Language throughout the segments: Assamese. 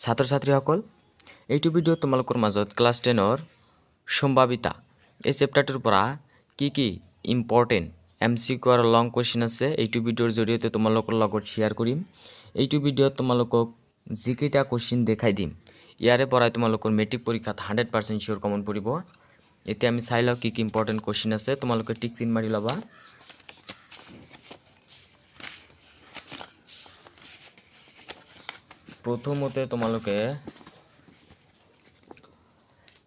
ছাত্ৰ ছাত্ৰীসকল এইটো ভিডিঅ তোমালোকৰ মাজত ক্লাছ 10ৰ সম্ভাৱিতা এই চেপ্টাৰটোৰ পৰা কি ইম্পৰ্টেন্ট MCQ আৰু লং কোৱেশ্চন আছে এইটো ভিডিঅৰ জৰিয়তে তোমালোকৰ লগত শেয়াৰ কৰিম। এইটো ভিডিঅত তোমালোকক জিকেটা কোৱেশ্চন দেখাই দিম। ইয়াৰে পৰা তোমালোকৰ মেট্ৰিক পৰীক্ষাত 100% শিওৰ কমন পৰিব। এতিয়া আমি চাই লওঁ কি ইম্পৰ্টেন্ট কোৱেশ্চন আছে, তোমালোকে টিক চিন মাৰি ল'বা। প্ৰথমতে তোমালোকে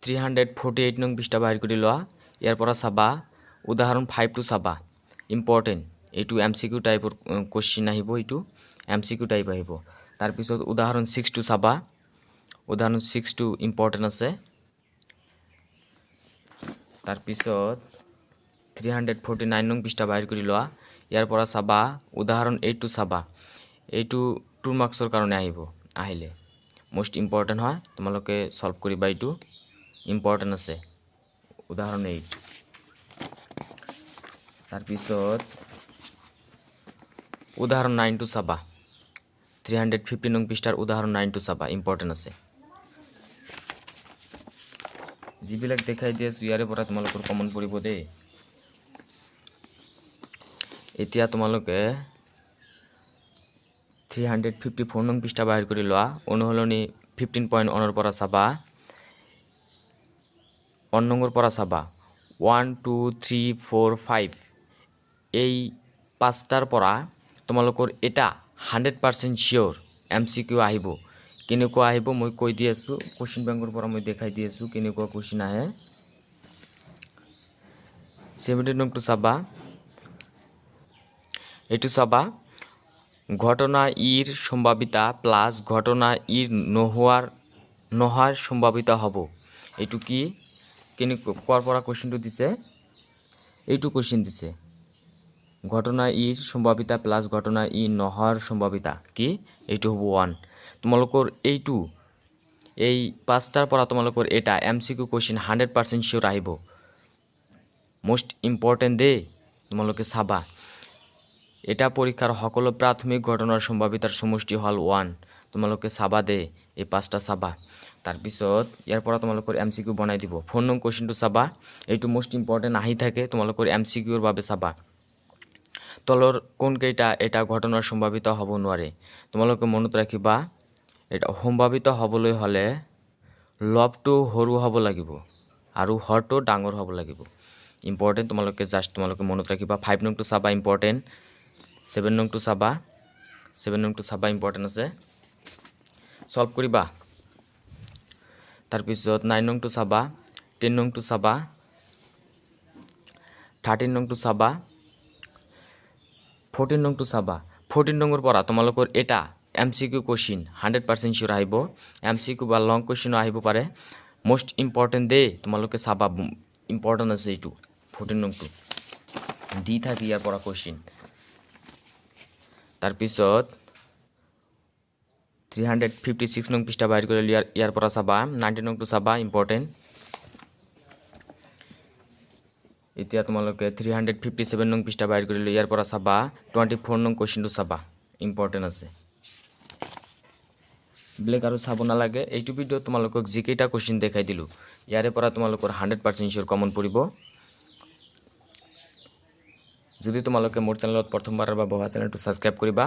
348 নং পৃষ্ঠা বাহিৰ কৰি লোৱা। ইয়াৰ পৰা চাবা উদাহৰণ 5 টো চাবা ইম্পৰ্টেন্ট, এইটো MCQ টাইপৰ কোৱেশ্চন আহিব, এইটো MCQ টাইপ আহিব। তাৰ পিছত উদাহৰণ 6 টো চাবা, উদাহৰণ 6 টো ইম্পৰ্টেন্ট আছে। তাৰ পিছত 349 নং পৃষ্ঠা বাহিৰ কৰি লোৱা। ইয়াৰ পৰা চাবা উদাহৰণ 8 টো চাবা, এইটো 2 মাৰ্কছৰ কাৰণে আহিলে মোষ্ট ইম্পৰ্টেন্ট হয়, তোমালোকে সলভ কৰিবা, এইটো ইম্পৰ্টেন্ট আছে উদাহৰণ 8। তাৰ পিছত উদাহৰণ 9 টো চাবা, 350 নং পৃষ্ঠাৰ উদাহৰণ 9 টো চাবা, ইম্পৰ্টেন্ট আছে। যিবিলাক দেখাই দি আছো ইয়াৰে পৰা তোমালোকৰ কমন পৰিব দেই। এতিয়া তোমালোকে 354 নং পৃষ্ঠা বাহিৰ কৰি লোৱা। অনুশীলনী 15.1 ৰ পৰা চাবা, 1 নম্বৰ পৰা চাবা 1 2 3 4 5 এই পাঁচটাৰ পৰা তোমালোকৰ এটা 100% শিওৰ MCQ আহিব। কেনেকুৱা আহিব মই কৈ দি আছো, কোৱেশ্চন বেংকৰ পৰা মই দেখাই দি আছো কেনেকুৱা কোৱেশ্চন আহে। 17 নং টো চাবা, এইটো চাবা ঘটনা ইৰ সম্ভাৱিতা প্লাস ঘটনা ইৰ নোহোৱাৰ সম্ভাৱিতা হ'ব। এইটো কি কোৱাৰ পৰা কোৱেশ্চনটো দিছে, এইটো কোৱেশ্চন দিছে ঘটনা ইৰ সম্ভাৱিতা প্লাস ঘটনা ই নোহোৱাৰ সম্ভাৱিতা কি, এইটো হ'ব 1। তোমালোকৰ এইটো এই পাঁচটাৰ পৰা তোমালোকৰ এটা MCQ কোৱেশ্চন 100% শিওৰ আহিব, মোষ্ট ইম্পৰ্টেন্ট দেই, তোমালোকে চাবা। এটা পৰীক্ষাৰ সকলো প্ৰাথমিক ঘটনাৰ সম্ভাৱিতাৰ সমষ্টি হল 1, তোমালোকে চাবা দেই, এই পাঁচটা চাবা। তাৰপিছত ইয়াৰ পৰা তোমালোকৰ MCQ বনাই দিব। 4 নং কোৱেশ্চনটো চাবা, এইটো মোষ্ট ইম্পৰ্টেন্ট আহি থাকে, তোমালোকৰ MCQৰ বাবে চাবা। তলৰ কোন কেইটা এটা ঘটনাৰ সম্ভাৱিত হ'ব নোৱাৰে। তোমালোকে মনত ৰাখিবা, এটা সম্ভাৱিত হ'বলৈ হ'লে লবটো সৰু হ'ব লাগিব আৰু হৰটো ডাঙৰ হ'ব লাগিব। ইম্পৰ্টেন্ট, তোমালোকে মনত ৰাখিবা। 5 নংটো চাবা ইম্পৰ্টেন্ট, 7 নংটো চাবা, 7 নংটো চাবা ইম্পৰ্টেন্ট আছে, সলভ কৰিবা। তাৰপিছত 9 নংটো চাবা, 10 নংটো চাবা, 13 নংটো চাবা, 14 নংটো চাবা। 14 নম্বৰ পৰা তোমালোকৰ এটা MCQ কোৱেশ্চন 100% শিওৰ আহিব। MCQ বা লং কোৱেশ্চনো আহিব পাৰে, মোষ্ট ইম্পৰ্টেন্ট দেই, তোমালোকে চাবা, ইম্পৰ্টেন্ট আছে এইটো 14 নংটো দি থাকে ইয়াৰ পৰা কোৱেশ্চন। তাৰপিছত 356 নং পৃষ্ঠা বাহিৰ কৰি ইয়াৰ পৰা চাবা 19 নংটো চাবা ইম্পৰ্টেন্ট। এতিয়া তোমালোকে 357 নং পৃষ্ঠা বাহিৰ কৰি ইয়াৰ পৰা চাবা 24 নং কোৱেশ্চনটো চাবা, ইম্পৰ্টেন্ট আছে। ব্লেক আৰু চাব নালাগে, এইটো ভিডিঅ তোমালোকক যিকেইটা কোৱেশ্চন দেখাই দিলো ইয়াৰে পৰা তোমালোকৰ 100% শিওৰ কমন পৰিব। যদি তোমালোকে মোৰ চেনেলত প্ৰথমবাৰৰ বাবে চেনেলটো সাবস্ক্ৰাইব কৰিবা।